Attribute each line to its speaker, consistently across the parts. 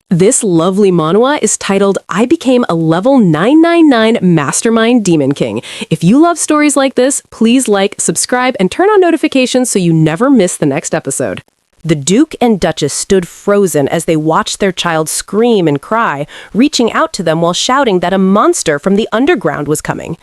Speaker 1: This lovely manhwa is titled I Became a Level 999 Mastermind Demon King. If you love stories like this, please like, subscribe, and turn on notifications so you never miss the next episode. The Duke and Duchess stood frozen as they watched their child scream and cry, reaching out to them while shouting that a monster from the underground was coming.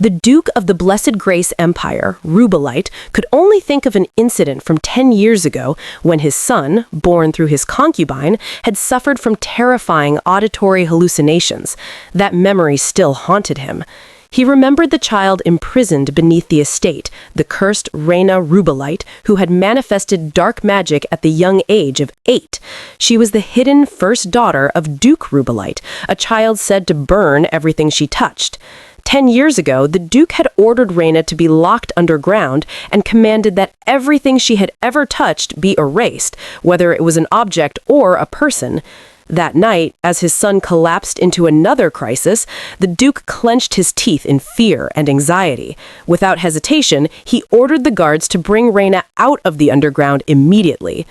Speaker 1: The Duke of the Blessed Grace Empire, Rubellite, could only think of an incident from 10 years ago when his son, born through his concubine, had suffered from terrifying auditory hallucinations. That memory still haunted him. He remembered the child imprisoned beneath the estate, the cursed Reina Rubellite, who had manifested dark magic at the young age of 8. She was the hidden first daughter of Duke Rubellite, a child said to burn everything she touched. 10 years ago, the Duke had ordered Reina to be locked underground and commanded that everything she had ever touched be erased, whether it was an object or a person. That night, as his son collapsed into another crisis, the Duke clenched his teeth in fear and anxiety. Without hesitation, he ordered the guards to bring Reina out of the underground immediately.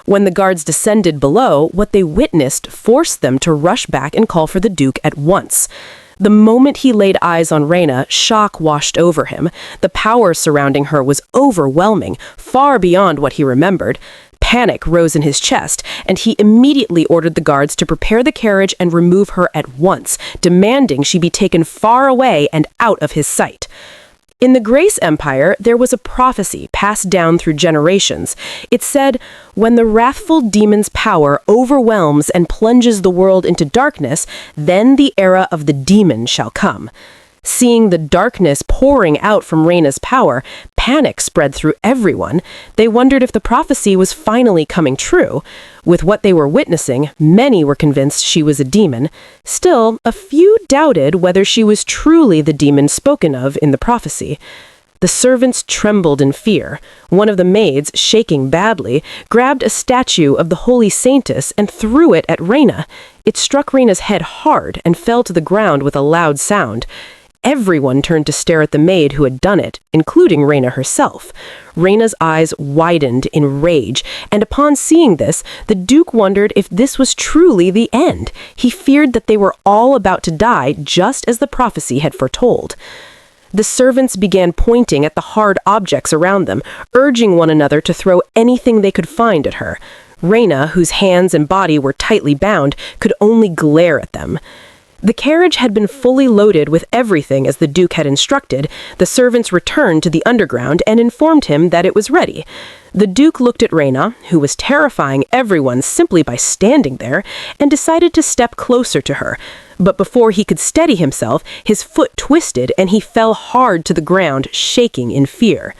Speaker 1: When the guards descended below, what they witnessed forced them to rush back and call for the Duke at once. The moment he laid eyes on Reina, shock washed over him. The power surrounding her was overwhelming, far beyond what he remembered. Panic rose in his chest, and he immediately ordered the guards to prepare the carriage and remove her at once, demanding she be taken far away and out of his sight. In the Grace Empire, there was a prophecy passed down through generations. It said, when the wrathful demon's power overwhelms and plunges the world into darkness, then the era of the demon shall come. Seeing the darkness pouring out from Reina's power, panic spread through everyone. They wondered if the prophecy was finally coming true. With what they were witnessing, many were convinced she was a demon. Still, a few doubted whether she was truly the demon spoken of in the prophecy. The servants trembled in fear. One of the maids, shaking badly, grabbed a statue of the Holy Saintess and threw it at Reina. It struck Reina's head hard and fell to the ground with a loud sound. Everyone turned to stare at the maid who had done it, including Reina herself. Reina's eyes widened in rage, and upon seeing this, the Duke wondered if this was truly the end. He feared that they were all about to die, just as the prophecy had foretold. The servants began pointing at the hard objects around them, urging one another to throw anything they could find at her. Reina, whose hands and body were tightly bound, could only glare at them. The carriage had been fully loaded with everything as the Duke had instructed. The servants returned to the underground and informed him that it was ready. The Duke looked at Reina, who was terrifying everyone simply by standing there, and decided to step closer to her. But before he could steady himself, his foot twisted and he fell hard to the ground, shaking in fear.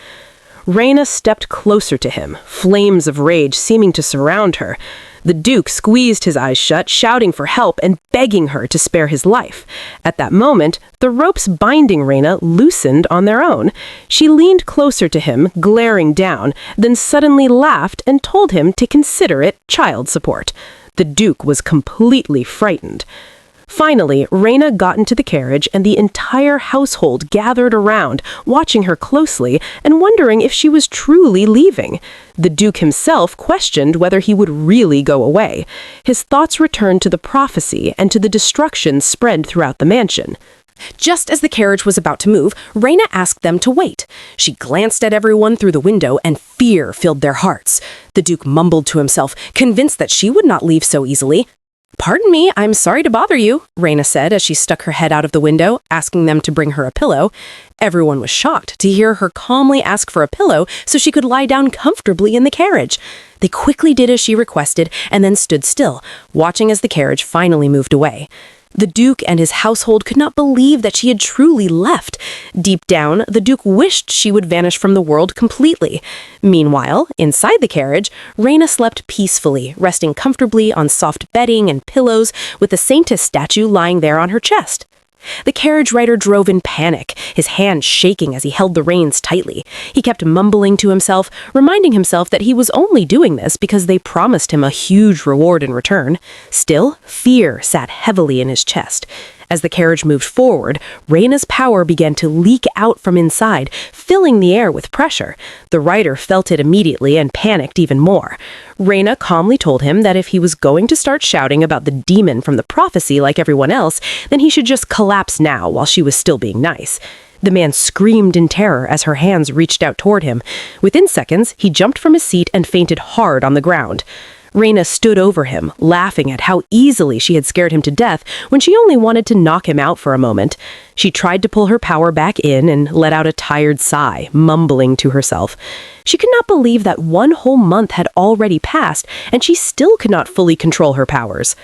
Speaker 1: Reina stepped closer to him, flames of rage seeming to surround her. The Duke squeezed his eyes shut, shouting for help and begging her to spare his life. At that moment, the ropes binding Reina loosened on their own. She leaned closer to him, glaring down, then suddenly laughed and told him to consider it child support. The Duke was completely frightened. Finally, Reina got into the carriage and the entire household gathered around, watching her closely and wondering if she was truly leaving. The Duke himself questioned whether he would really go away. His thoughts returned to the prophecy and to the destruction spread throughout the mansion. Just as the carriage was about to move, Reina asked them to wait. She glanced at everyone through the window and fear filled their hearts. The Duke mumbled to himself, convinced that she would not leave so easily. "Pardon me, I'm sorry to bother you," Reina said as she stuck her head out of the window, asking them to bring her a pillow. Everyone was shocked to hear her calmly ask for a pillow so she could lie down comfortably in the carriage. They quickly did as she requested and then stood still, watching as the carriage finally moved away. The Duke and his household could not believe that she had truly left. Deep down, the Duke wished she would vanish from the world completely. Meanwhile, inside the carriage, Reina slept peacefully, resting comfortably on soft bedding and pillows, with the Saintess statue lying there on her chest. The carriage rider drove in panic, his hand shaking as he held the reins tightly. He kept mumbling to himself, reminding himself that he was only doing this because they promised him a huge reward in return. Still, fear sat heavily in his chest. As the carriage moved forward, Reina's power began to leak out from inside, filling the air with pressure. The rider felt it immediately and panicked even more. Reina calmly told him that if he was going to start shouting about the demon from the prophecy like everyone else, then he should just collapse now while she was still being nice. The man screamed in terror as her hands reached out toward him. Within seconds, he jumped from his seat and fainted hard on the ground. Reina stood over him, laughing at how easily she had scared him to death when she only wanted to knock him out for a moment. She tried to pull her power back in and let out a tired sigh, mumbling to herself. She could not believe that 1 whole month had already passed, and she still could not fully control her powers.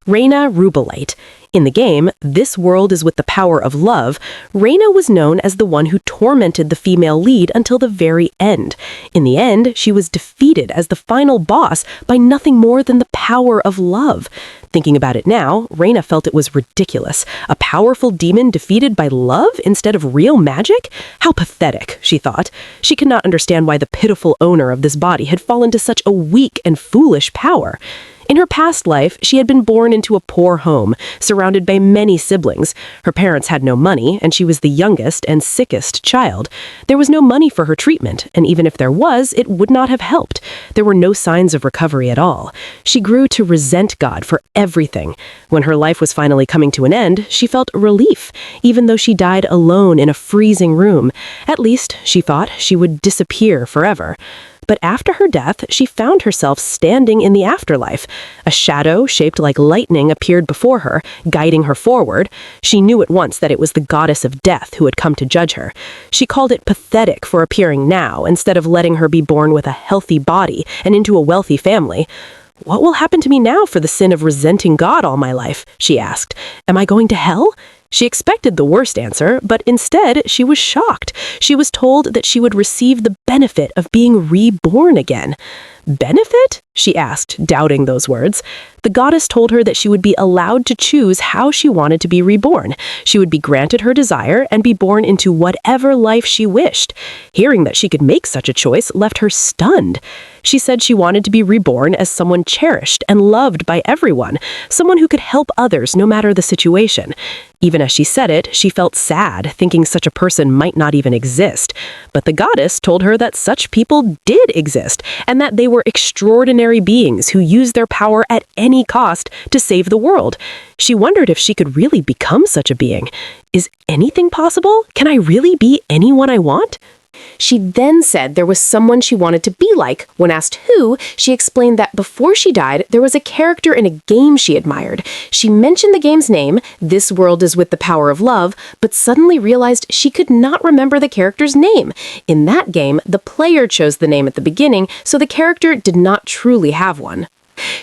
Speaker 1: Reina Rubellite. In the game, This World is with the Power of Love, Reina was known as the one who tormented the female lead until the very end. In the end, she was defeated as the final boss by nothing more than the power of love. Thinking about it now, Reina felt it was ridiculous. A powerful demon defeated by love instead of real magic? How pathetic, she thought. She could not understand why the pitiful owner of this body had fallen to such a weak and foolish power. In her past life, she had been born into a poor home, surrounded by many siblings. Her parents had no money, and she was the youngest and sickest child. There was no money for her treatment, and even if there was, it would not have helped. There were no signs of recovery at all. She grew to resent God for everything. When her life was finally coming to an end, she felt relief, even though she died alone in a freezing room. At least, she thought, she would disappear forever. But after her death, she found herself standing in the afterlife. A shadow shaped like lightning appeared before her, guiding her forward. She knew at once that it was the goddess of death who had come to judge her. She called it pathetic for appearing now, instead of letting her be born with a healthy body and into a wealthy family. "What will happen to me now for the sin of resenting God all my life?" she asked. "Am I going to hell?" She expected the worst answer, but instead she was shocked. She was told that she would receive the benefit of being reborn again. "Benefit?" she asked, doubting those words. The goddess told her that she would be allowed to choose how she wanted to be reborn. She would be granted her desire and be born into whatever life she wished. Hearing that she could make such a choice left her stunned. She said she wanted to be reborn as someone cherished and loved by everyone, someone who could help others no matter the situation. Even as she said it, she felt sad, thinking such a person might not even exist. But the goddess told her that such people did exist, and that they were extraordinary beings who used their power at any cost to save the world. She wondered if she could really become such a being. Is anything possible? Can I really be anyone I want? She then said there was someone she wanted to be like. When asked who, she explained that before she died, there was a character in a game she admired. She mentioned the game's name, This World is with the Power of Love, but suddenly realized she could not remember the character's name. In that game, the player chose the name at the beginning, so the character did not truly have one.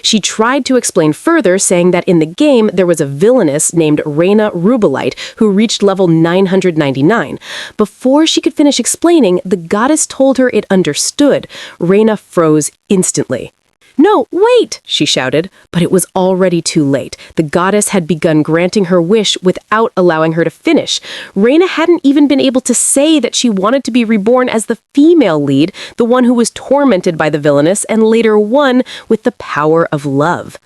Speaker 1: She tried to explain further, saying that in the game there was a villainess named Reina Rubellite who reached level 999. Before she could finish explaining, the goddess told her it understood. Reina froze instantly. "No, wait!" she shouted, but it was already too late. The goddess had begun granting her wish without allowing her to finish. Reina hadn't even been able to say that she wanted to be reborn as the female lead, the one who was tormented by the villainess and later won with the power of love.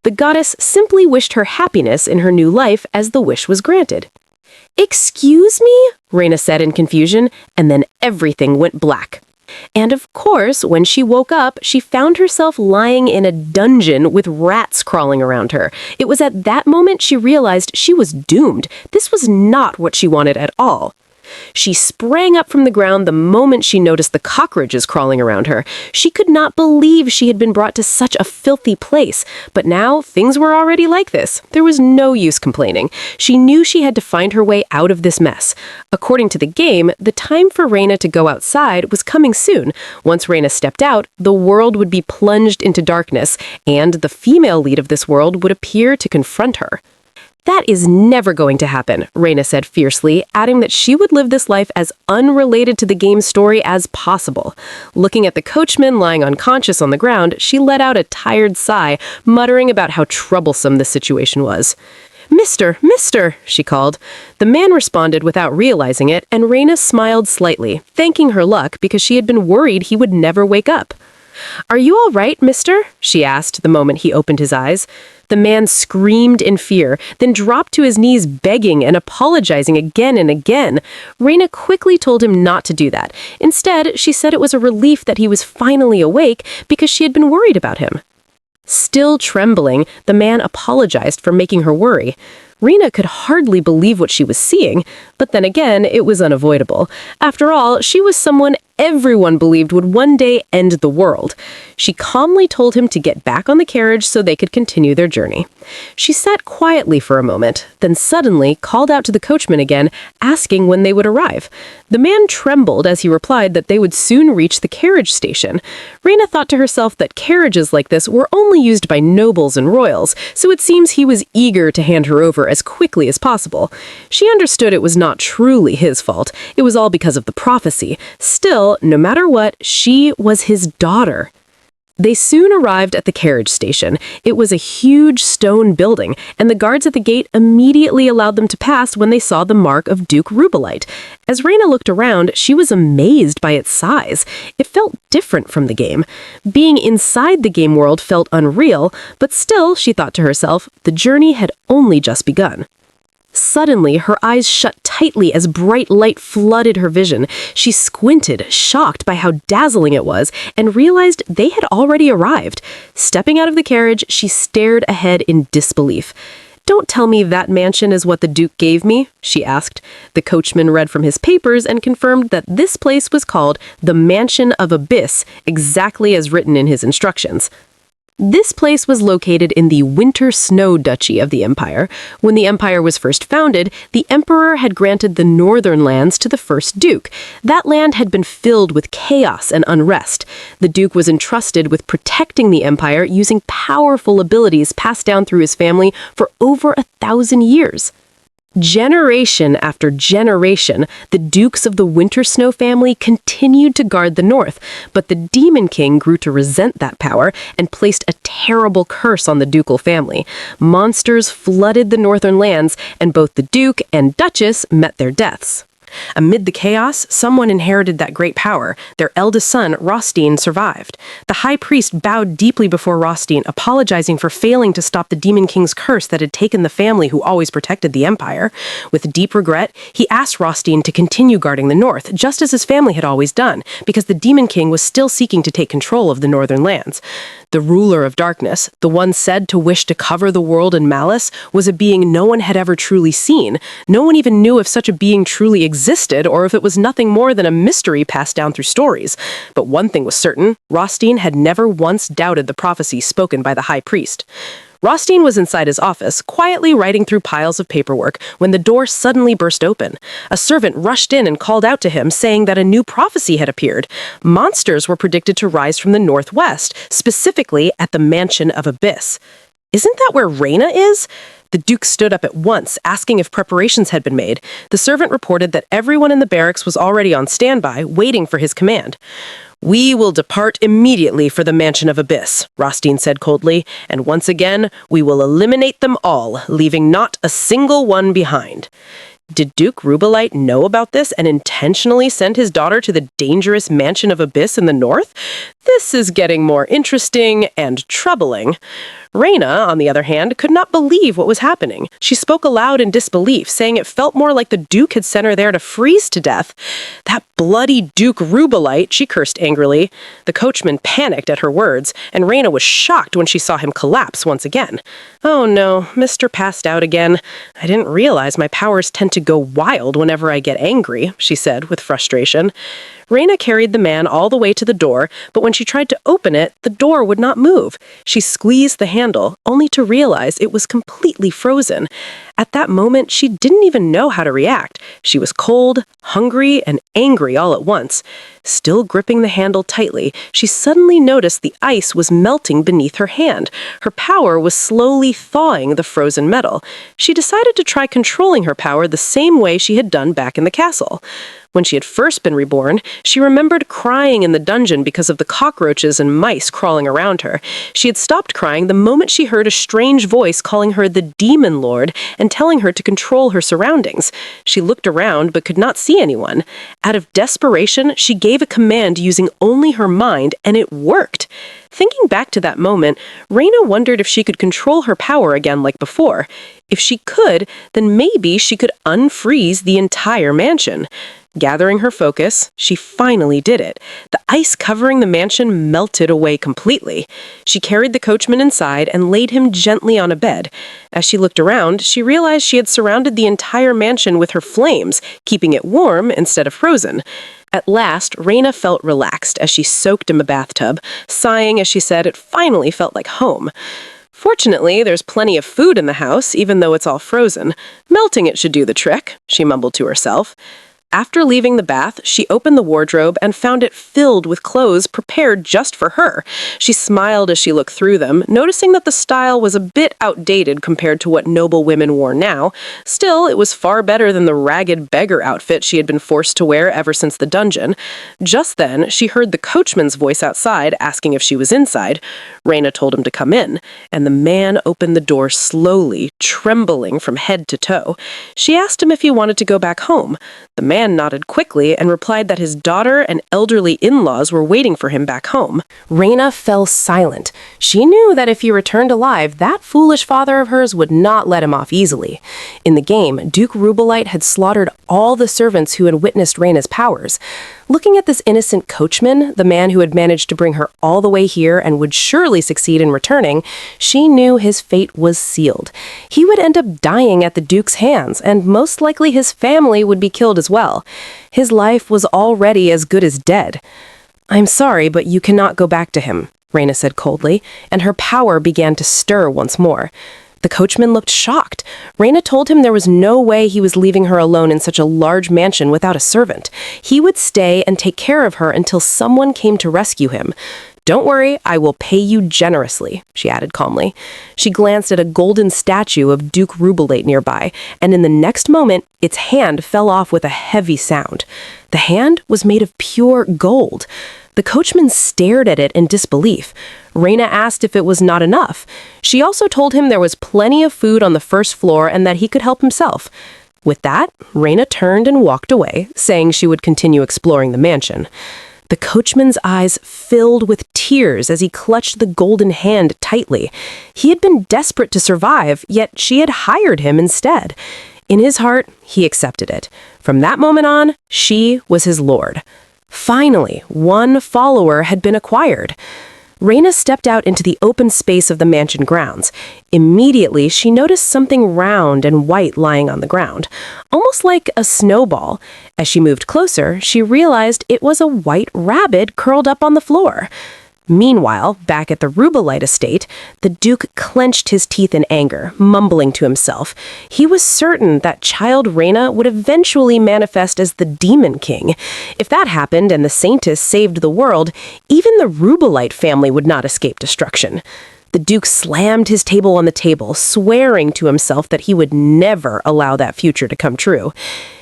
Speaker 1: The goddess simply wished her happiness in her new life as the wish was granted. "Excuse me?" Reina said in confusion, and then everything went black. And of course, when she woke up, she found herself lying in a dungeon with rats crawling around her. It was at that moment she realized she was doomed. This was not what she wanted at all. She sprang up from the ground the moment she noticed the cockroaches crawling around her. She could not believe she had been brought to such a filthy place. But now, things were already like this. There was no use complaining. She knew she had to find her way out of this mess. According to the game, the time for Reina to go outside was coming soon. Once Reina stepped out, the world would be plunged into darkness, and the female lead of this world would appear to confront her. "That is never going to happen," Reina said fiercely, adding that she would live this life as unrelated to the game's story as possible. Looking at the coachman lying unconscious on the ground, she let out a tired sigh, muttering about how troublesome the situation was. "Mister, she called. The man responded without realizing it, and Reina smiled slightly, thanking her luck because she had been worried he would never wake up. "Are you all right, mister?" she asked the moment he opened his eyes. The man screamed in fear, then dropped to his knees begging and apologizing again and again. Reina quickly told him not to do that. Instead, she said it was a relief that he was finally awake because she had been worried about him. Still trembling, the man apologized for making her worry. Reina could hardly believe what she was seeing, but then again, it was unavoidable. After all, she was someone everyone believed would one day end the world. She calmly told him to get back on the carriage so they could continue their journey. She sat quietly for a moment, then suddenly called out to the coachman again, asking when they would arrive. The man trembled as he replied that they would soon reach the carriage station. Reina thought to herself that carriages like this were only used by nobles and royals, so it seems he was eager to hand her over as quickly as possible. She understood it was not truly his fault. It was all because of the prophecy. Still, no matter what, she was his daughter. They soon arrived at the carriage station. It was a huge stone building, and the guards at the gate immediately allowed them to pass when they saw the mark of Duke Rubellite. As Reina looked around, she was amazed by its size. It felt different from the game. Being inside the game world felt unreal, but still, she thought to herself, the journey had only just begun. Suddenly, her eyes shut tightly as bright light flooded her vision. She squinted, shocked by how dazzling it was, and realized they had already arrived. Stepping out of the carriage, she stared ahead in disbelief. "Don't tell me that mansion is what the Duke gave me," she asked. The coachman read from his papers and confirmed that this place was called the Mansion of Abyss, exactly as written in his instructions. This place was located in the Winter Snow Duchy of the Empire. When the Empire was first founded, the Emperor had granted the northern lands to the first Duke. That land had been filled with chaos and unrest. The Duke was entrusted with protecting the Empire using powerful abilities passed down through his family for over 1,000 years. Generation after generation, the Dukes of the Winter Snow family continued to guard the north, but the Demon King grew to resent that power and placed a terrible curse on the ducal family. Monsters flooded the northern lands, and both the Duke and Duchess met their deaths. Amid the chaos, someone inherited that great power. Their eldest son, Rostein, survived. The high priest bowed deeply before Rostein, apologizing for failing to stop the Demon King's curse that had taken the family who always protected the empire. With deep regret, he asked Rostein to continue guarding the north, just as his family had always done, because the Demon King was still seeking to take control of the northern lands. The ruler of darkness, the one said to wish to cover the world in malice, was a being no one had ever truly seen. No one even knew if such a being truly existed or if it was nothing more than a mystery passed down through stories. But one thing was certain, Rostein had never once doubted the prophecy spoken by the high priest. Rostein was inside his office, quietly writing through piles of paperwork, when the door suddenly burst open. A servant rushed in and called out to him, saying that a new prophecy had appeared. Monsters were predicted to rise from the northwest, specifically at the Mansion of Abyss. "Isn't that where Reina is?" The Duke stood up at once, asking if preparations had been made. The servant reported that everyone in the barracks was already on standby, waiting for his command. "We will depart immediately for the Mansion of Abyss," Rostein said coldly, "and once again, we will eliminate them all, leaving not a single one behind." Did Duke Rubellite know about this and intentionally send his daughter to the dangerous Mansion of Abyss in the north? This is getting more interesting and troubling. Reina, on the other hand, could not believe what was happening. She spoke aloud in disbelief, saying it felt more like the Duke had sent her there to freeze to death. "That bloody Duke Rubellite," she cursed angrily. The coachman panicked at her words, and Reina was shocked when she saw him collapse once again. "Oh no, Mr. Passed Out again. I didn't realize my powers tend to go wild whenever I get angry," she said with frustration. Reina carried the man all the way to the door, but when she tried to open it, the door would not move. She squeezed the handle, only to realize it was completely frozen. At that moment, she didn't even know how to react. She was cold, hungry, and angry all at once. Still gripping the handle tightly, she suddenly noticed the ice was melting beneath her hand. Her power was slowly thawing the frozen metal. She decided to try controlling her power the same way she had done back in the castle. When she had first been reborn, she remembered crying in the dungeon because of the cockroaches and mice crawling around her. She had stopped crying the moment she heard a strange voice calling her the a demon lord and telling her to control her surroundings. She looked around but could not see anyone. Out of desperation, she gave a command using only her mind, and it worked. Thinking back to that moment, Reina wondered if she could control her power again like before. If she could, then maybe she could unfreeze the entire mansion. Gathering her focus, she finally did it. The ice covering the mansion melted away completely. She carried the coachman inside and laid him gently on a bed. As she looked around, she realized she had surrounded the entire mansion with her flames, keeping it warm instead of frozen. At last, Reina felt relaxed as she soaked in the bathtub, sighing as she said it finally felt like home. Fortunately, there's plenty of food in the house, even though it's all frozen. Melting it should do the trick, she mumbled to herself. After leaving the bath, she opened the wardrobe and found it filled with clothes prepared just for her. She smiled as she looked through them, noticing that the style was a bit outdated compared to what noble women wore now. Still, it was far better than the ragged beggar outfit she had been forced to wear ever since the dungeon. Just then, she heard the coachman's voice outside asking if she was inside. Reina told him to come in, and the man opened the door slowly, trembling from head to toe. She asked him if he wanted to go back home. The man nodded quickly and replied that his daughter and elderly in-laws were waiting for him back home. Reina fell silent. She knew that if he returned alive, that foolish father of hers would not let him off easily. In the game, Duke Rubellite had slaughtered all the servants who had witnessed Reina's powers. Looking at this innocent coachman, the man who had managed to bring her all the way here and would surely succeed in returning, she knew his fate was sealed. He would end up dying at the Duke's hands, and most likely his family would be killed as well. His life was already as good as dead. "I'm sorry, but you cannot go back to him," Reina said coldly, and her power began to stir once more. The coachman looked shocked. Reina told him there was no way he was leaving her alone in such a large mansion without a servant. He would stay and take care of her until someone came to rescue him. "Don't worry, I will pay you generously," she added calmly. She glanced at a golden statue of Duke Rubellite nearby, and in the next moment, its hand fell off with a heavy sound. The hand was made of pure gold. The coachman stared at it in disbelief. Reina asked if it was not enough. She also told him there was plenty of food on the first floor and that he could help himself. With that, Reina turned and walked away, saying she would continue exploring the mansion. The coachman's eyes filled with tears as he clutched the golden hand tightly. He had been desperate to survive, yet she had hired him instead. In his heart, he accepted it. From that moment on, she was his lord. Finally, one follower had been acquired. Reina stepped out into the open space of the mansion grounds. Immediately, she noticed something round and white lying on the ground, almost like a snowball. As she moved closer, she realized it was a white rabbit curled up on the floor. Meanwhile, back at the Rubellite estate, the Duke clenched his teeth in anger, mumbling to himself. He was certain that child Reina would eventually manifest as the Demon King. If that happened and the Saintess saved the world, even the Rubellite family would not escape destruction. The Duke slammed his table on the table, swearing to himself that he would never allow that future to come true.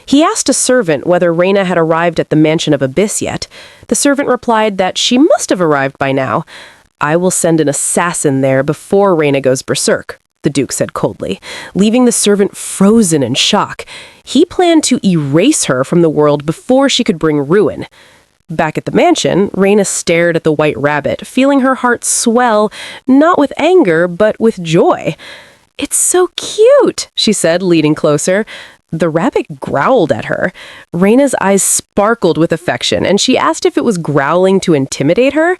Speaker 1: He asked a servant whether Reina had arrived at the Mansion of Abyss yet. The servant replied that she must have arrived by now. "I will send an assassin there before Reina goes berserk," the Duke said coldly, leaving the servant frozen in shock. He planned to erase her from the world before she could bring ruin. Back at the mansion, Reina stared at the white rabbit, feeling her heart swell, not with anger, but with joy. "It's so cute," she said, leaning closer. The rabbit growled at her. Reina's eyes sparkled with affection, and she asked if it was growling to intimidate her.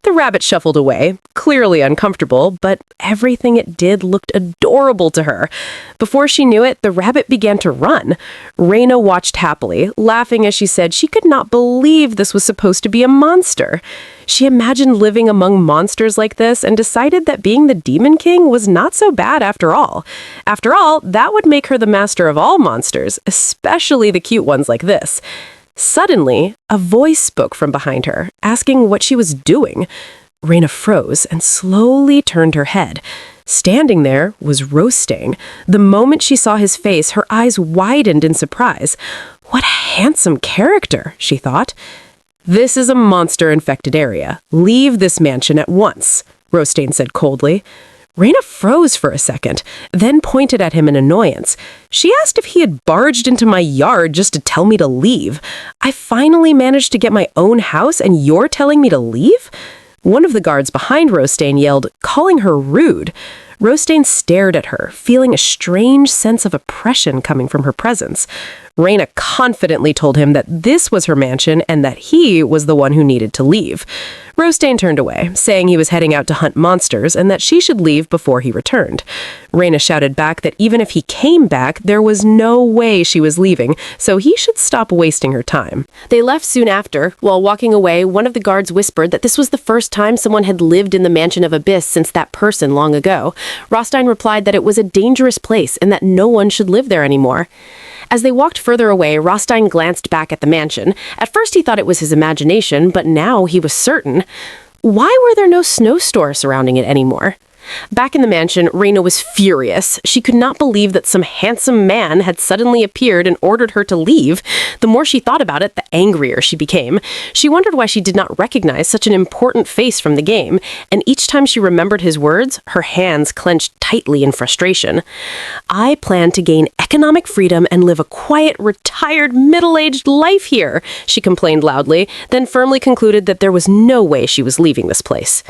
Speaker 1: The rabbit shuffled away, clearly uncomfortable, but everything it did looked adorable to her. Before she knew it, the rabbit began to run. Reina watched happily, laughing as she said she could not believe this was supposed to be a monster. She imagined living among monsters like this and decided that being the Demon King was not so bad after all. After all, that would make her the master of all monsters, especially the cute ones like this. Suddenly, a voice spoke from behind her, asking what she was doing. Reina froze and slowly turned her head. Standing there was Rostein. The moment she saw his face, her eyes widened in surprise. "What a handsome character," she thought. "This is a monster-infected area. Leave this mansion at once," Rostein said coldly. Reina froze for a second, then pointed at him in annoyance. She asked if he had barged into my yard just to tell me to leave. I finally managed to get my own house and you're telling me to leave? One of the guards behind Rostein yelled, calling her rude. Rostein stared at her, feeling a strange sense of oppression coming from her presence. Reina confidently told him that this was her mansion and that he was the one who needed to leave. Rostein turned away, saying he was heading out to hunt monsters and that she should leave before he returned. Reina shouted back that even if he came back, there was no way she was leaving, so he should stop wasting her time. They left soon after. While walking away, one of the guards whispered that this was the first time someone had lived in the Mansion of Abyss since that person long ago. Rostine replied that it was a dangerous place and that no one should live there anymore. As they walked further away, Rostine glanced back at the mansion. At first he thought it was his imagination, but now he was certain. Why were there no snow stores surrounding it anymore? Back in the mansion, Reina was furious. She could not believe that some handsome man had suddenly appeared and ordered her to leave. The more she thought about it, the angrier she became. She wondered why she did not recognize such an important face from the game, and each time she remembered his words, her hands clenched tightly in frustration. I plan to gain economic freedom and live a quiet, retired, middle-aged life here, she complained loudly, then firmly concluded that there was no way she was leaving this place.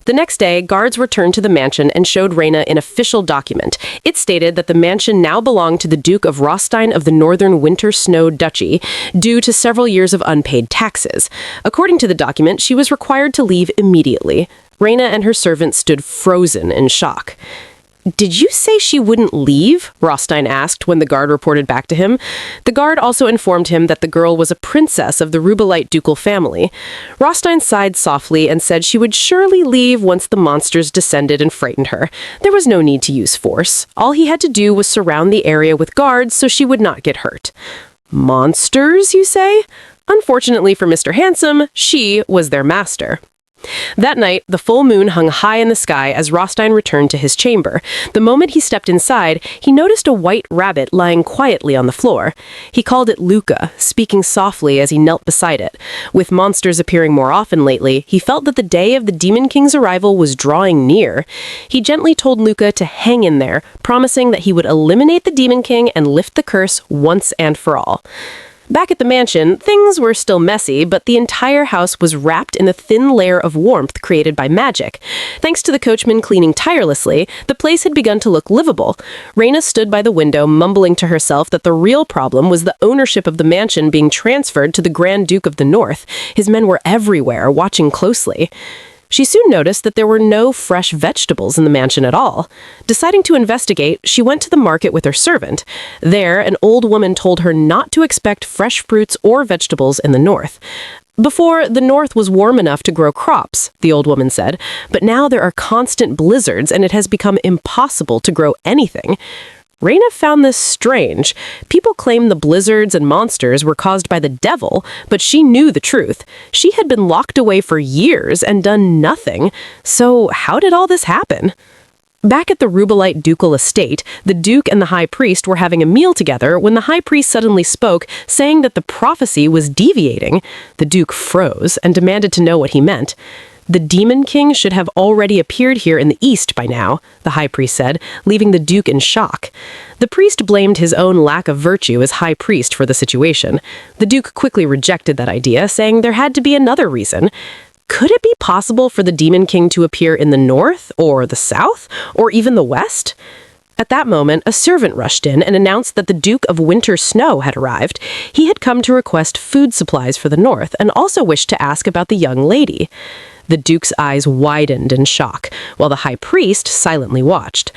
Speaker 1: The next day, guards returned to the mansion and showed Reina an official document. It stated that the mansion now belonged to the Duke of Rostine of the Northern Winter Snow Duchy, due to several years of unpaid taxes. According to the document, she was required to leave immediately. Reina and her servant stood frozen in shock. Did you say she wouldn't leave? Rostein asked when the guard reported back to him. The guard also informed him that the girl was a princess of the Rubellite ducal family. Rostein sighed softly and said she would surely leave once the monsters descended and frightened her. There was no need to use force. All he had to do was surround the area with guards so she would not get hurt. Monsters, you say? Unfortunately for Mr. Handsome, she was their master. That night, the full moon hung high in the sky as Rostein returned to his chamber. The moment he stepped inside, he noticed a white rabbit lying quietly on the floor. He called it Luca, speaking softly as he knelt beside it. With monsters appearing more often lately, he felt that the day of the Demon King's arrival was drawing near. He gently told Luca to hang in there, promising that he would eliminate the Demon King and lift the curse once and for all. Back at the mansion, things were still messy, but the entire house was wrapped in a thin layer of warmth created by magic. Thanks to the coachman cleaning tirelessly, the place had begun to look livable. Reina stood by the window, mumbling to herself that the real problem was the ownership of the mansion being transferred to the Grand Duke of the North. His men were everywhere, watching closely. She soon noticed that there were no fresh vegetables in the mansion at all. Deciding to investigate, she went to the market with her servant. There, an old woman told her not to expect fresh fruits or vegetables in the north. Before, the north was warm enough to grow crops, the old woman said, but now there are constant blizzards and it has become impossible to grow anything. Reina found this strange. People claim the blizzards and monsters were caused by the devil, but she knew the truth. She had been locked away for years and done nothing. So how did all this happen? Back at the Rubellite ducal estate, the Duke and the High Priest were having a meal together when the High Priest suddenly spoke, saying that the prophecy was deviating. The Duke froze and demanded to know what he meant. The Demon King should have already appeared here in the east by now, the High Priest said, leaving the Duke in shock. The priest blamed his own lack of virtue as High Priest for the situation. The Duke quickly rejected that idea, saying there had to be another reason. Could it be possible for the Demon King to appear in the north, or the south, or even the west? At that moment, a servant rushed in and announced that the Duke of Winter Snow had arrived. He had come to request food supplies for the north and also wished to ask about the young lady. The Duke's eyes widened in shock, while the High Priest silently watched.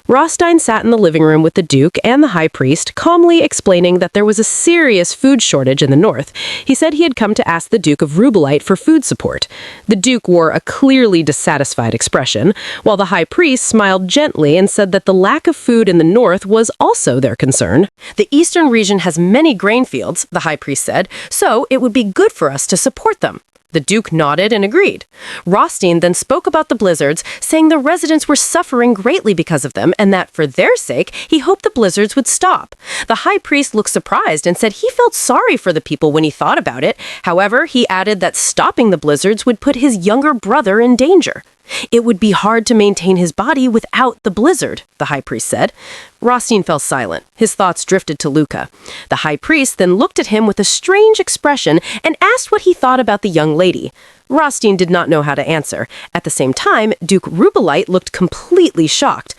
Speaker 1: Rostine sat in the living room with the Duke and the High Priest, calmly explaining that there was a serious food shortage in the north. He said he had come to ask the Duke of Rubellite for food support. The Duke wore a clearly dissatisfied expression, while the High Priest smiled gently and said that the lack of food in the north was also their concern. The eastern region has many grain fields, the High Priest said, so it would be good for us to support them. The Duke nodded and agreed. Rostine then spoke about the blizzards, saying the residents were suffering greatly because of them and that, for their sake, he hoped the blizzards would stop. The High Priest looked surprised and said he felt sorry for the people when he thought about it. However, he added that stopping the blizzards would put his younger brother in danger. It would be hard to maintain his body without the blizzard, the high priest said. Rostine fell silent. His thoughts drifted to Luca. The high priest then looked at him with a strange expression and asked what he thought about the young lady. Rostine did not know how to answer. At the same time, Duke Rubellite looked completely shocked.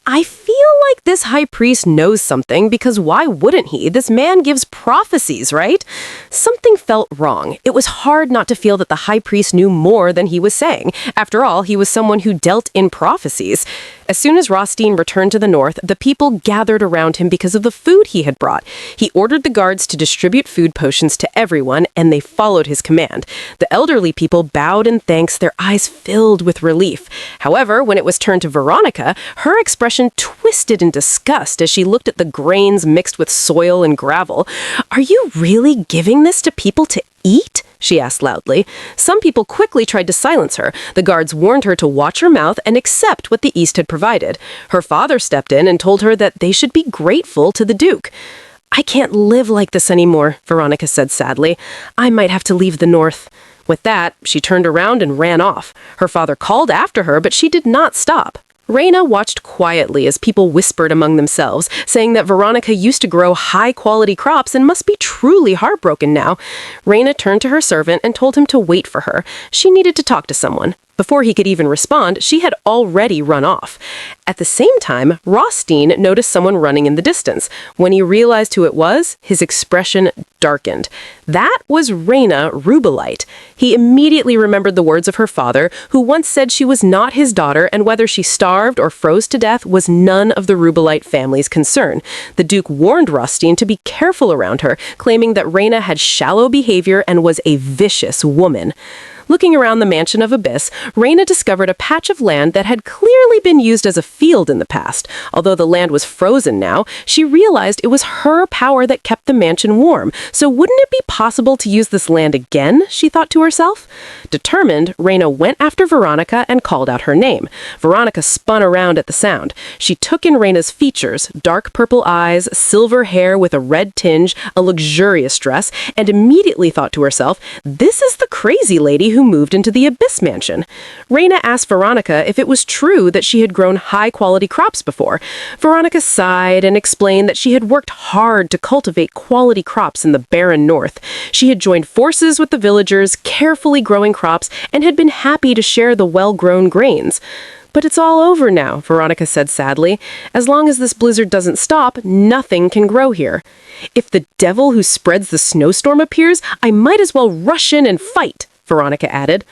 Speaker 1: I feel like this high priest knows something, because why wouldn't he? This man gives prophecies, right? Something felt wrong. It was hard not to feel that the high priest knew more than he was saying. After all, he was someone who dealt in prophecies. As soon as Rostein returned to the north, the people gathered around him because of the food he had brought. He ordered the guards to distribute food potions to everyone, and they followed his command. The elderly people bowed in thanks, their eyes filled with relief. However, when it was turned to Veronica, her expression twisted in disgust as she looked at the grains mixed with soil and gravel. "Are you really giving this to people to eat?" she asked loudly. Some people quickly tried to silence her. The guards warned her to watch her mouth and accept what the East had provided. Her father stepped in and told her that they should be grateful to the Duke. "I can't live like this anymore," Veronica said sadly. "I might have to leave the North." With that, she turned around and ran off. Her father called after her, but she did not stop. Reina watched quietly as people whispered among themselves, saying that Veronica used to grow high-quality crops and must be truly heartbroken now. Reina turned to her servant and told him to wait for her. She needed to talk to someone. Before he could even respond, she had already run off. At the same time, Rostein noticed someone running in the distance. When he realized who it was, his expression darkened. That was Reina Rubellite. He immediately remembered the words of her father, who once said she was not his daughter, and whether she starved or froze to death was none of the Rubellite family's concern. The Duke warned Rostein to be careful around her, claiming that Reina had shallow behavior and was a vicious woman. Looking around the mansion of Abyss, Reina discovered a patch of land that had clearly been used as a field in the past. Although the land was frozen now, she realized it was her power that kept the mansion warm. So wouldn't it be possible to use this land again, she thought to herself? Determined, Reina went after Veronica and called out her name. Veronica spun around at the sound. She took in Reina's features, dark purple eyes, silver hair with a red tinge, a luxurious dress, and immediately thought to herself, this is the crazy lady who moved into the Abyss mansion. Reina asked Veronica if it was true that she had grown high-quality crops before. Veronica sighed and explained that she had worked hard to cultivate quality crops in the barren north. She had joined forces with the villagers, carefully growing crops, and had been happy to share the well-grown grains. "But it's all over now," Veronica said sadly. "As long as this blizzard doesn't stop, nothing can grow here. If the devil who spreads the snowstorm appears, I might as well rush in and fight," Veronica added.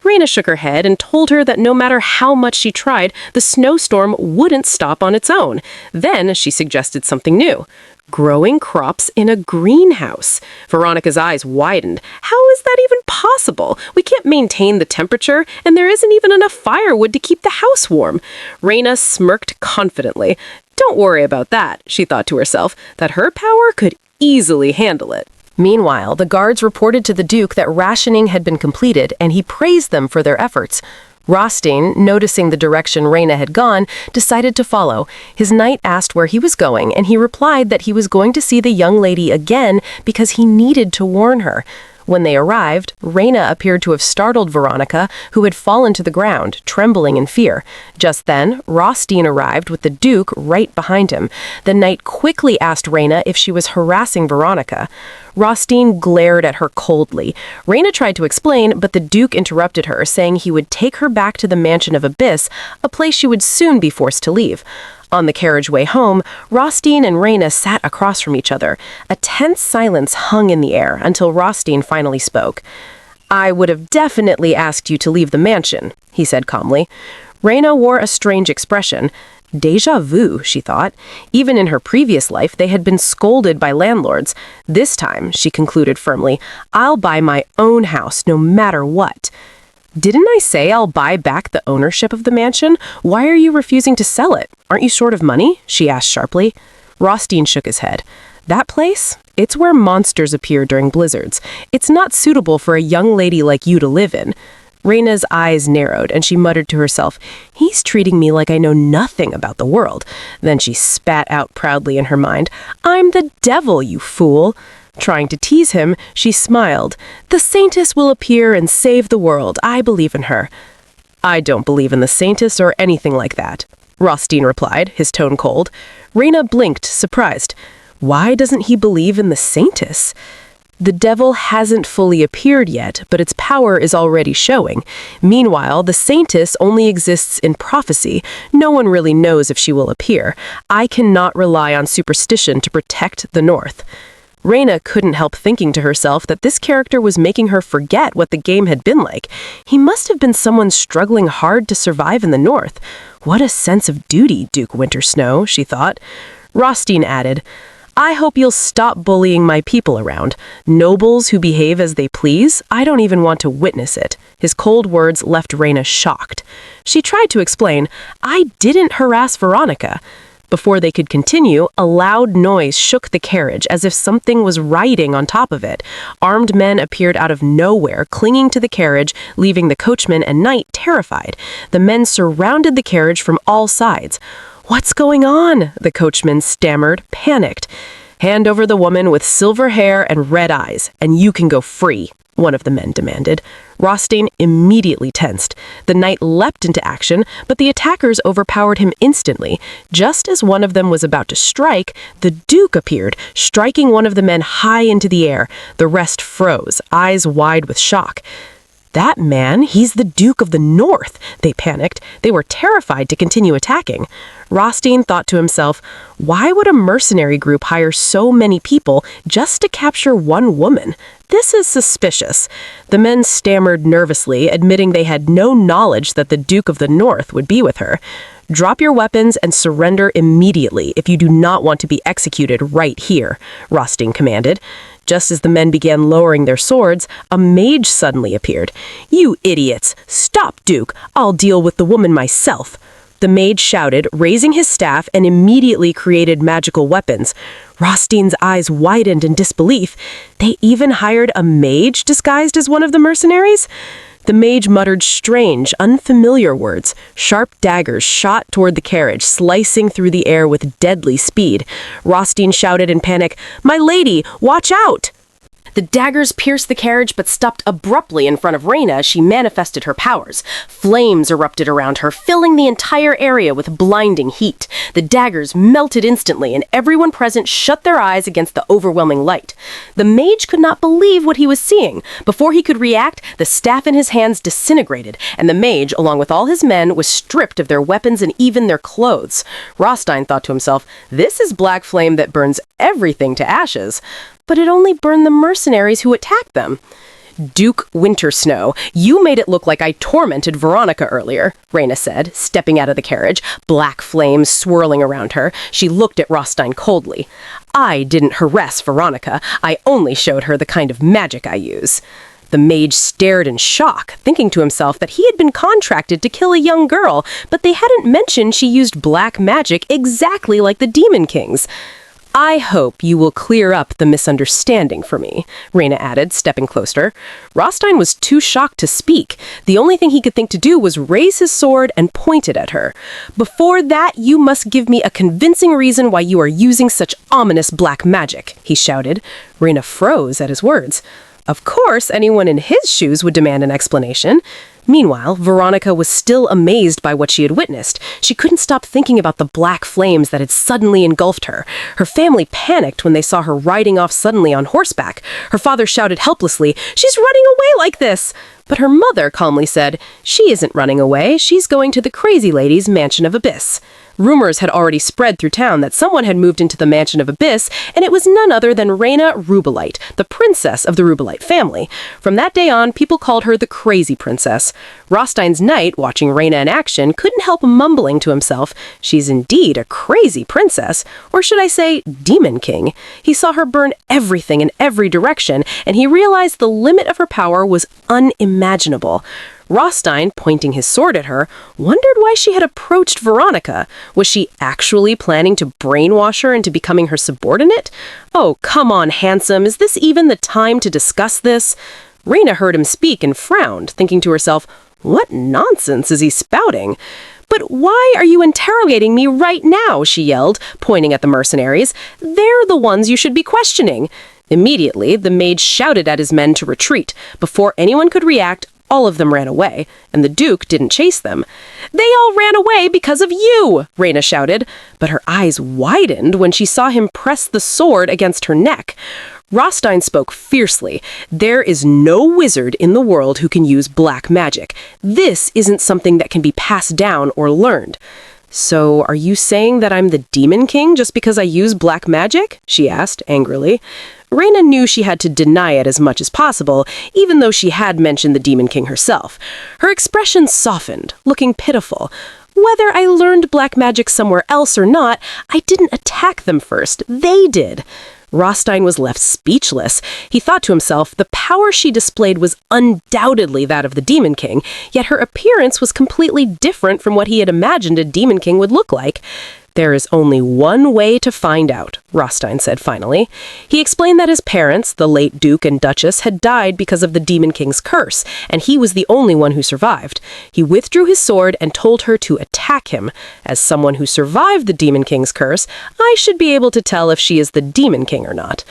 Speaker 1: Reina shook her head and told her that no matter how much she tried, the snowstorm wouldn't stop on its own. Then she suggested something new. Growing crops in a greenhouse. Veronica's eyes widened. How is that even possible? We can't maintain the temperature, and there isn't even enough firewood to keep the house warm. Reina smirked confidently. Don't worry about that, she thought to herself, that her power could easily handle it. Meanwhile, the guards reported to the Duke that rationing had been completed, and he praised them for their efforts. Rostein, noticing the direction Reina had gone, decided to follow. His knight asked where he was going, and he replied that he was going to see the young lady again because he needed to warn her. When they arrived, Reina appeared to have startled Veronica, who had fallen to the ground, trembling in fear. Just then, Rostein arrived with the Duke right behind him. The knight quickly asked Reina if she was harassing Veronica. Rostein glared at her coldly. Reina tried to explain, but the Duke interrupted her, saying he would take her back to the mansion of Abyss, a place she would soon be forced to leave. On the carriageway home, Rostein and Reina sat across from each other. A tense silence hung in the air until Rostein finally spoke. "I would have definitely asked you to leave the mansion," he said calmly. Reina wore a strange expression. Déjà vu, she thought. Even in her previous life, they had been scolded by landlords. This time, she concluded firmly, I'll buy my own house no matter what. Didn't I say I'll buy back the ownership of the mansion? Why are you refusing to sell it? Aren't you short of money? She asked sharply. Rostein shook his head. That place? It's where monsters appear during blizzards. It's not suitable for a young lady like you to live in. Reina's eyes narrowed, and she muttered to herself, He's treating me like I know nothing about the world. Then she spat out proudly in her mind, I'm the devil, you fool. Trying to tease him, she smiled. The saintess will appear and save the world. I believe in her. I don't believe in the Saintess or anything like that, Rostein replied, his tone cold. Reina blinked, surprised. Why doesn't he believe in the Saintess? The devil hasn't fully appeared yet, but its power is already showing. Meanwhile, the Saintess only exists in prophecy. No one really knows if she will appear. I cannot rely on superstition to protect the North. Reina couldn't help thinking to herself that this character was making her forget what the game had been like. He must have been someone struggling hard to survive in the North. What a sense of duty, Duke Wintersnow, she thought. Rostein added, I hope you'll stop bullying my people around. Nobles who behave as they please, I don't even want to witness it. His cold words left Reina shocked. She tried to explain, I didn't harass Veronica. Before they could continue, a loud noise shook the carriage as if something was riding on top of it. Armed men appeared out of nowhere, clinging to the carriage, leaving the coachman and knight terrified. The men surrounded the carriage from all sides. What's going on? The coachman stammered, panicked. Hand over the woman with silver hair and red eyes, and you can go free, one of the men demanded. Rostein immediately tensed. The knight leapt into action, but the attackers overpowered him instantly. Just as one of them was about to strike, the Duke appeared, striking one of the men high into the air. The rest froze, eyes wide with shock. That man, he's the Duke of the North, they panicked. They were terrified to continue attacking. Rostein thought to himself, why would a mercenary group hire so many people just to capture one woman? This is suspicious. The men stammered nervously, admitting they had no knowledge that the Duke of the North would be with her. Drop your weapons and surrender immediately if you do not want to be executed right here, Rostein commanded. Just as the men began lowering their swords, a mage suddenly appeared. You idiots! Stop, Duke! I'll deal with the woman myself. The mage shouted, raising his staff, and immediately created magical weapons. Rostein's eyes widened in disbelief. They even hired a mage disguised as one of the mercenaries? The mage muttered strange, unfamiliar words. Sharp daggers shot toward the carriage, slicing through the air with deadly speed. Rostein shouted in panic, My lady, watch out! The daggers pierced the carriage but stopped abruptly in front of Reina as she manifested her powers. Flames erupted around her, filling the entire area with blinding heat. The daggers melted instantly, and everyone present shut their eyes against the overwhelming light. The mage could not believe what he was seeing. Before he could react, the staff in his hands disintegrated, and the mage, along with all his men, was stripped of their weapons and even their clothes. Rostein thought to himself, this is black flame that burns everything to ashes. But it only burned the mercenaries who attacked them. Duke Wintersnow, you made it look like I tormented Veronica earlier, Reina said, stepping out of the carriage, black flames swirling around her. She looked at Rostein coldly. I didn't harass Veronica. I only showed her the kind of magic I use. The mage stared in shock, thinking to himself that he had been contracted to kill a young girl, but they hadn't mentioned she used black magic exactly like the Demon Kings. I hope you will clear up the misunderstanding for me, Reina added, stepping closer. Rostein was too shocked to speak. The only thing he could think to do was raise his sword and point it at her. Before that, you must give me a convincing reason why you are using such ominous black magic, he shouted. Reina froze at his words. Of course, anyone in his shoes would demand an explanation. Meanwhile, Veronica was still amazed by what she had witnessed. She couldn't stop thinking about the black flames that had suddenly engulfed her. Her family panicked when they saw her riding off suddenly on horseback. Her father shouted helplessly, She's running away like this! But her mother calmly said, She isn't running away, she's going to the crazy lady's Mansion of Abyss. Rumors had already spread through town that someone had moved into the Mansion of Abyss, and it was none other than Reina Rubellite, the princess of the Rubellite family. From that day on, people called her the Crazy Princess. Rostein's knight, watching Reina in action, couldn't help mumbling to himself, She's indeed a crazy princess, or should I say, Demon King. He saw her burn everything in every direction, and he realized the limit of her power was unimaginable. Rostein, pointing his sword at her, wondered why she had approached Veronica. Was she actually planning to brainwash her into becoming her subordinate? Oh, come on, handsome, is this even the time to discuss this? Reina heard him speak and frowned, thinking to herself, what nonsense is he spouting? But why are you interrogating me right now? She yelled, pointing at the mercenaries. They're the ones you should be questioning. Immediately, the mage shouted at his men to retreat. Before anyone could react, All of them ran away, and the Duke didn't chase them. "They all ran away because of you!" Reina shouted, but her eyes widened when she saw him press the sword against her neck. Rostine spoke fiercely. "There is no wizard in the world who can use black magic. This isn't something that can be passed down or learned." "So, are you saying that I'm the Demon King just because I use black magic?" she asked, angrily. Reina knew she had to deny it as much as possible, even though she had mentioned the Demon King herself. Her expression softened, looking pitiful. "Whether I learned black magic somewhere else or not, I didn't attack them first. They did." Rostein was left speechless. He thought to himself, the power she displayed was undoubtedly that of the Demon King, yet her appearance was completely different from what he had imagined a Demon King would look like. "There is only one way to find out," Rostein said finally. He explained that his parents, the late Duke and Duchess, had died because of the Demon King's curse, and he was the only one who survived. He withdrew his sword and told her to attack him. As someone who survived the Demon King's curse, I should be able to tell if she is the Demon King or not.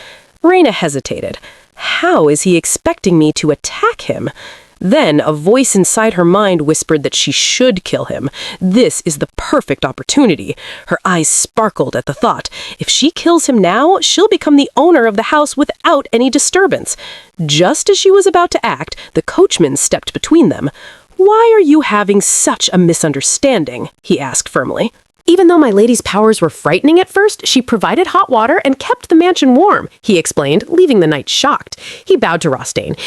Speaker 1: Reina hesitated. How is he expecting me to attack him? Then a voice inside her mind whispered that she should kill him. This is the perfect opportunity. Her eyes sparkled at the thought. If she kills him now, she'll become the owner of the house without any disturbance. Just as she was about to act, the coachman stepped between them. "Why are you having such a misunderstanding?" he asked firmly. "Even though my lady's powers were frightening at first, she provided hot water and kept the mansion warm," he explained, leaving the knight shocked. He bowed to Rostein.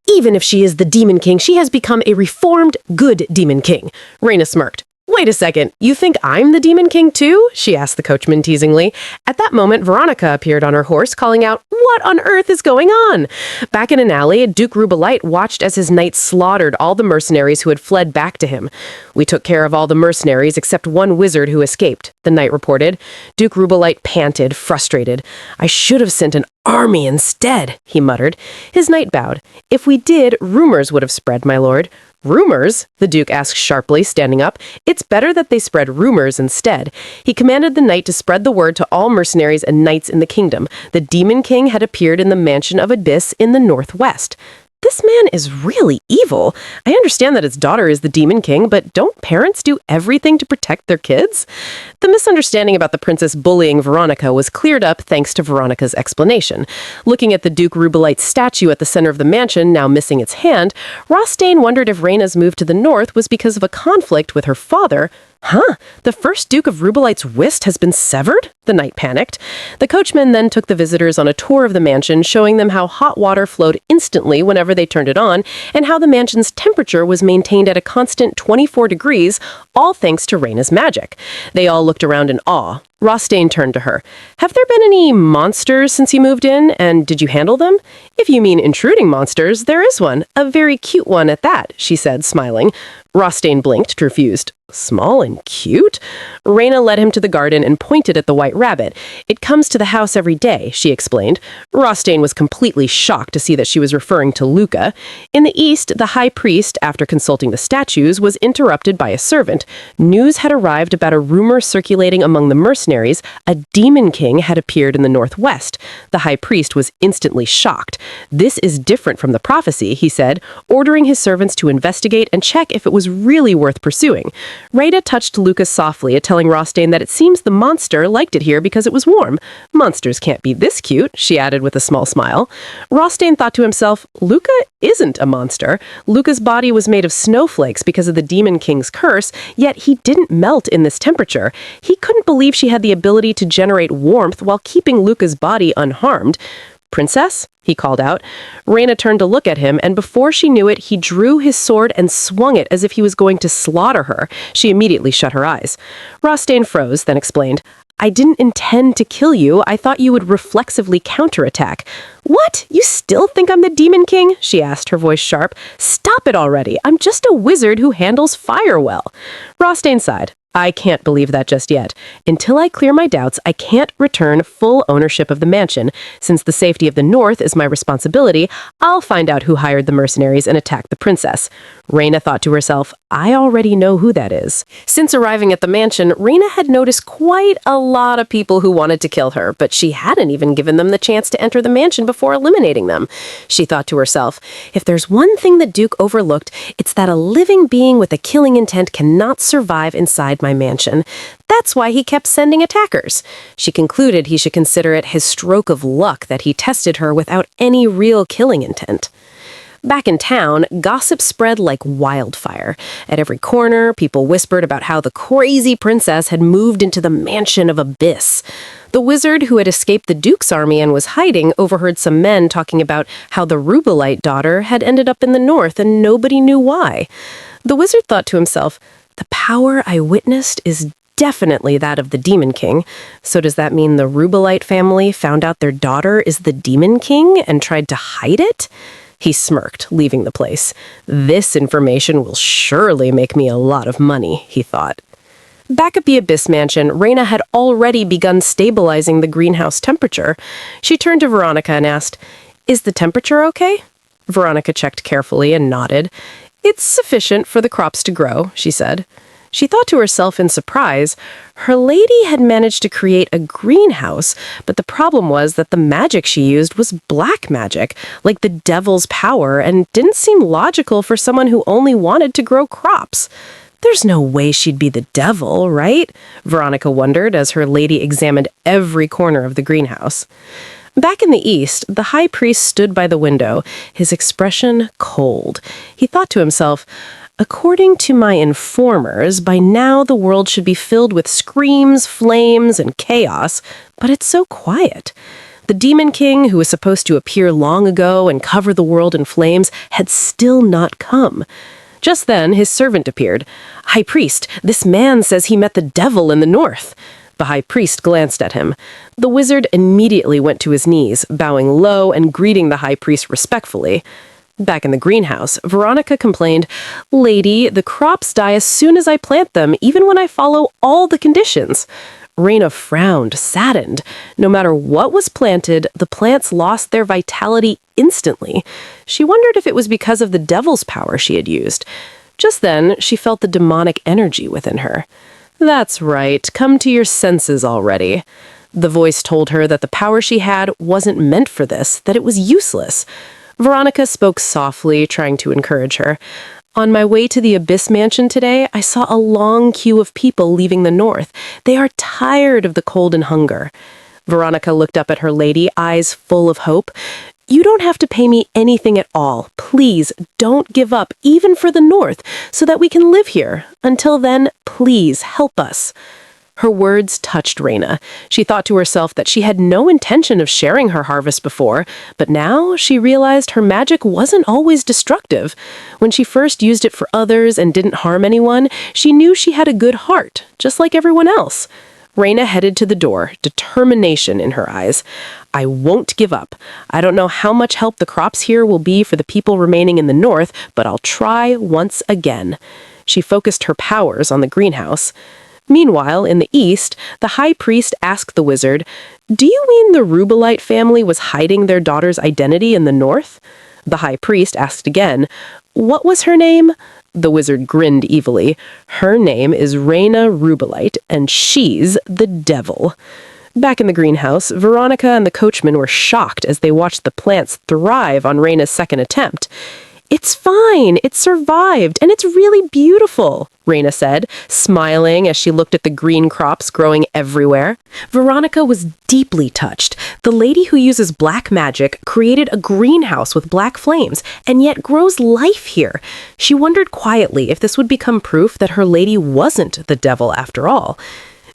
Speaker 1: "Even if she is the Demon King, she has become a reformed, good Demon King." Reina smirked. "Wait a second, you think I'm the Demon King too?" she asked the coachman teasingly. At that moment, Veronica appeared on her horse, calling out, "What on earth is going on?" Back in an alley, Duke Rubellite watched as his knights slaughtered all the mercenaries who had fled back to him. "We took care of all the mercenaries except one wizard who escaped," the knight reported. Duke Rubellite panted, frustrated. "I should have sent an army instead," he muttered. His knight bowed. "If we did, rumors would have spread, my lord." "Rumors?" the Duke asked sharply, standing up. "It's better that they spread rumors instead." He commanded the knight to spread the word to all mercenaries and knights in the kingdom. The Demon King had appeared in the mansion of Abyss in the northwest. This man is really evil. I understand that his daughter is the Demon King, but don't parents do everything to protect their kids? The misunderstanding about the princess bullying Veronica was cleared up thanks to Veronica's explanation. Looking at the Duke Rubellite's statue at the center of the mansion, now missing its hand, Rostein wondered if Reina's move to the north was because of a conflict with her father. "Huh, the first Duke of Rubellite's wrist has been severed?" The knight panicked. The coachman then took the visitors on a tour of the mansion, showing them how hot water flowed instantly whenever they turned it on, and how the mansion's temperature was maintained at a constant 24 degrees, all thanks to Reina's magic. They all looked around in awe. Rostein turned to her. "Have there been any monsters since you moved in, and did you handle them?" "If you mean intruding monsters, there is one. A very cute one at that," she said, smiling. Rostein blinked, confused. "Small and cute?" Reina led him to the garden and pointed at the white rabbit. "It comes to the house every day," she explained. Rostein was completely shocked to see that she was referring to Luca. In the east, the high priest, after consulting the statues, was interrupted by a servant. News had arrived about a rumor circulating among the mercenaries. A Demon King had appeared in the northwest. The high priest was instantly shocked. "This is different from the prophecy," he said, ordering his servants to investigate and check if it was really worth pursuing. Reina touched Luca softly, telling Rostein that it seems the monster liked it here because it was warm. "Monsters can't be this cute," she added with a small smile. Rostein thought to himself, Luca isn't a monster. Luca's body was made of snowflakes because of the Demon King's curse, yet he didn't melt in this temperature. He couldn't believe she had the ability to generate warmth while keeping Luca's body unharmed. "Princess?" he called out. Reina turned to look at him, and before she knew it, he drew his sword and swung it as if he was going to slaughter her. She immediately shut her eyes. Rostein froze, then explained, "I didn't intend to kill you. I thought you would reflexively counterattack." "What? You still think I'm the Demon King?" she asked, her voice sharp. "Stop it already. I'm just a wizard who handles fire well." Rostein sighed. I can't believe that just yet. Until I clear my doubts, I can't return full ownership of the mansion. Since the safety of the North is my responsibility, I'll find out who hired the mercenaries and attacked the princess. Reina thought to herself, I already know who that is. Since arriving at the mansion, Reina had noticed quite a lot of people who wanted to kill her, but she hadn't even given them the chance to enter the mansion before eliminating them. She thought to herself, if there's one thing that Duke overlooked, it's that a living being with a killing intent cannot survive inside my mansion. That's why he kept sending attackers. She concluded he should consider it his stroke of luck that he tested her without any real killing intent. Back in town, gossip spread like wildfire. At every corner, people whispered about how the crazy princess had moved into the mansion of Abyss. The wizard who had escaped the Duke's army and was hiding overheard some men talking about how the Rubellite daughter had ended up in the North and nobody knew why. The wizard thought to himself, the power I witnessed is definitely that of the Demon King. So does that mean the Rubellite family found out their daughter is the Demon King and tried to hide it? He smirked, leaving the place. This information will surely make me a lot of money, he thought. Back at the Abyss Mansion, Reina had already begun stabilizing the greenhouse temperature. She turned to Veronica and asked, Is the temperature okay? Veronica checked carefully and nodded. It's sufficient for the crops to grow, she said. She thought to herself in surprise, her lady had managed to create a greenhouse, but the problem was that the magic she used was black magic, like the devil's power, and didn't seem logical for someone who only wanted to grow crops. There's no way she'd be the devil, right? Veronica wondered as her lady examined every corner of the greenhouse. Back in the east, the high priest stood by the window, his expression cold. He thought to himself, according to my informers, by now the world should be filled with screams, flames, and chaos, but it's so quiet. The Demon King, who was supposed to appear long ago and cover the world in flames, had still not come. Just then, his servant appeared. High priest, this man says he met the devil in the north. The high priest glanced at him. The wizard immediately went to his knees, bowing low and greeting the high priest respectfully. Back in the greenhouse, Veronica complained, Lady, the crops die as soon as I plant them, even when I follow all the conditions. Reina frowned, saddened. No matter what was planted, the plants lost their vitality instantly. She wondered if it was because of the devil's power she had used. Just then, she felt the demonic energy within her. That's right, come to your senses already. The voice told her that the power she had wasn't meant for this, that it was useless. Veronica spoke softly, trying to encourage her. On my way to the Abyss Mansion today, I saw a long queue of people leaving the north. They are tired of the cold and hunger. Veronica looked up at her lady, eyes full of hope. You don't have to pay me anything at all. Please, don't give up, even for the north, so that we can live here. Until then, please help us. Her words touched Reina. She thought to herself that she had no intention of sharing her harvest before, but now she realized her magic wasn't always destructive. When she first used it for others and didn't harm anyone, she knew she had a good heart, just like everyone else. Reina headed to the door, determination in her eyes. I won't give up. I don't know how much help the crops here will be for the people remaining in the north, but I'll try once again. She focused her powers on the greenhouse. Meanwhile, in the east, the high priest asked the wizard, Do you mean the Rubellite family was hiding their daughter's identity in the north? The high priest asked again, What was her name? The wizard grinned evilly. Her name is Reina Rubellite, and she's the devil. Back in the greenhouse, Veronica and the coachman were shocked as they watched the plants thrive on Reina's second attempt. It's fine, it survived, and it's really beautiful, Reina said, smiling as she looked at the green crops growing everywhere. Veronica was deeply touched. The lady who uses black magic created a greenhouse with black flames, and yet grows life here. She wondered quietly if this would become proof that her lady wasn't the devil after all.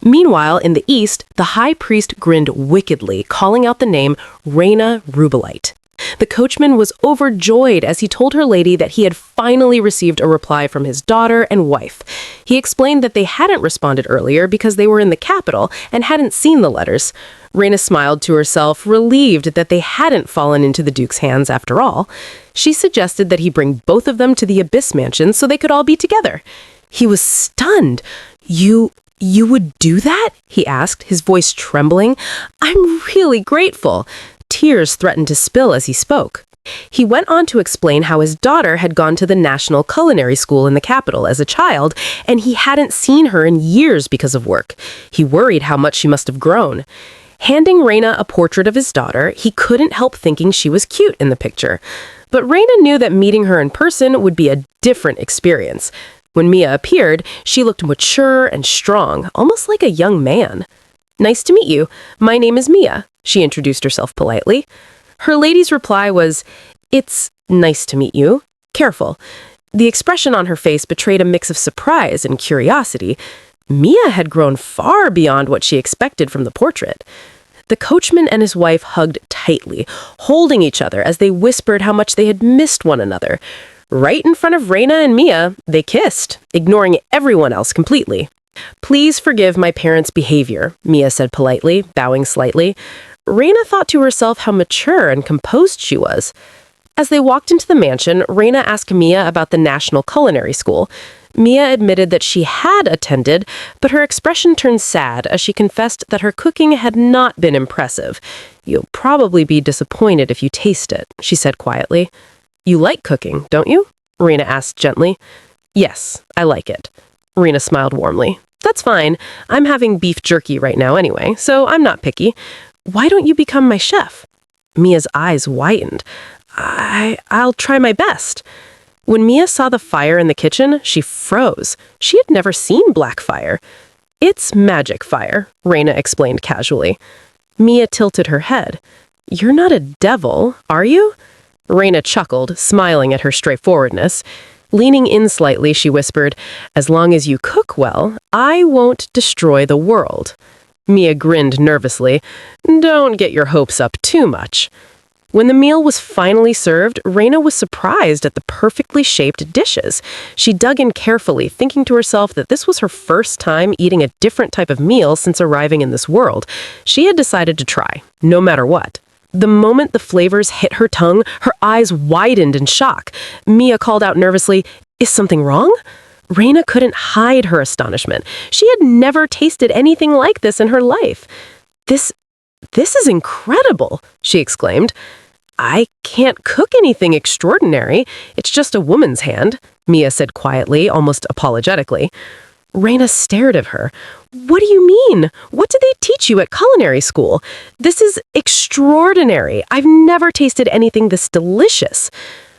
Speaker 1: Meanwhile, in the east, the high priest grinned wickedly, calling out the name Reina Rubellite. The coachman was overjoyed as he told her lady that he had finally received a reply from his daughter and wife. He explained that they hadn't responded earlier because they were in the capital and hadn't seen the letters. Reina smiled to herself, relieved that they hadn't fallen into the Duke's hands after all. She suggested that he bring both of them to the Abyss Mansion so they could all be together. He was stunned. You would do that?" he asked, his voice trembling. "I'm really grateful." Tears threatened to spill as he spoke. He went on to explain how his daughter had gone to the National Culinary School in the capital as a child, and he hadn't seen her in years because of work. He worried how much she must have grown. Handing Reina a portrait of his daughter, he couldn't help thinking she was cute in the picture. But Reina knew that meeting her in person would be a different experience. When Mia appeared, she looked mature and strong, almost like a young man. "Nice to meet you. My name is Mia," she introduced herself politely. Her lady's reply was, "It's nice to meet you. Careful." The expression on her face betrayed a mix of surprise and curiosity. Mia had grown far beyond what she expected from the portrait. The coachman and his wife hugged tightly, holding each other as they whispered how much they had missed one another. Right in front of Reina and Mia, they kissed, ignoring everyone else completely. "Please forgive my parents' behavior," Mia said politely, bowing slightly. Reina thought to herself how mature and composed she was. As they walked into the mansion, Reina asked Mia about the National Culinary School. Mia admitted that she had attended, but her expression turned sad as she confessed that her cooking had not been impressive. "You'll probably be disappointed if you taste it," she said quietly. "You like cooking, don't you?" Reina asked gently. "Yes, I like it." Reina smiled warmly. "That's fine. I'm having beef jerky right now anyway, so I'm not picky. Why don't you become my chef?" Mia's eyes widened. I'll try my best." When Mia saw the fire in the kitchen, she froze. She had never seen black fire. "It's magic fire," Reina explained casually. Mia tilted her head. "You're not a devil, are you?" Reina chuckled, smiling at her straightforwardness. Leaning in slightly, she whispered, "As long as you cook well, I won't destroy the world." Mia grinned nervously. "Don't get your hopes up too much." When the meal was finally served, Reina was surprised at the perfectly shaped dishes. She dug in carefully, thinking to herself that this was her first time eating a different type of meal since arriving in this world. She had decided to try, no matter what. The moment the flavors hit her tongue, her eyes widened in shock. Mia called out nervously, "Is something wrong?" Reina couldn't hide her astonishment. She had never tasted anything like this in her life. This is incredible," she exclaimed. "I can't cook anything extraordinary. It's just a woman's hand," Mia said quietly, almost apologetically. Reina stared at her. "What do you mean? What did they teach you at culinary school? This is extraordinary. I've never tasted anything this delicious."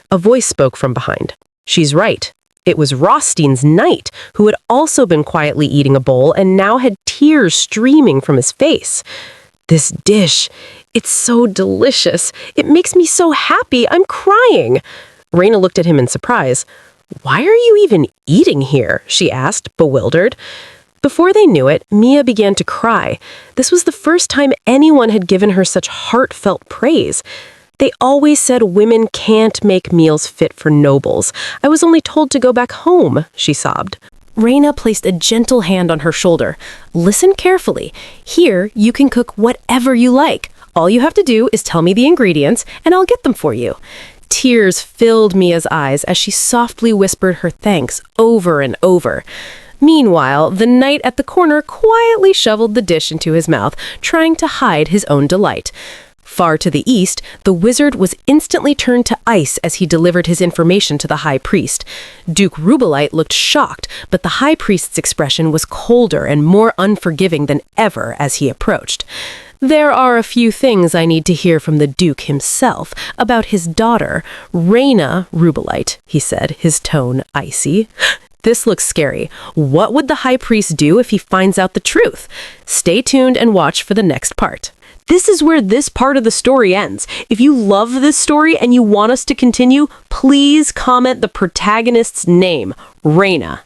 Speaker 1: A voice spoke from behind. "She's right." It was Rostein's knight, who had also been quietly eating a bowl and now had tears streaming from his face. "This dish, it's so delicious. It makes me so happy. I'm crying." Reina looked at him in surprise. "Why are you even eating here?" she asked, bewildered. Before they knew it, Mia began to cry. This was the first time anyone had given her such heartfelt praise. "They always said women can't make meals fit for nobles. I was only told to go back home," she sobbed. Reina placed a gentle hand on her shoulder. "Listen carefully. Here, you can cook whatever you like. All you have to do is tell me the ingredients, and I'll get them for you." Tears filled Mia's eyes as she softly whispered her thanks over and over. Meanwhile, the knight at the corner quietly shoveled the dish into his mouth, trying to hide his own delight. Far to the east, the wizard was instantly turned to ice as he delivered his information to the high priest. Duke Rubellite looked shocked, but the high priest's expression was colder and more unforgiving than ever as he approached. "There are a few things I need to hear from the Duke himself about his daughter, Reina Rubellite," he said, his tone icy. This looks scary. What would the high priest do if he finds out the truth? Stay tuned and watch for the next part. This is where this part of the story ends. If you love this story and you want us to continue, please comment the protagonist's name, Reina.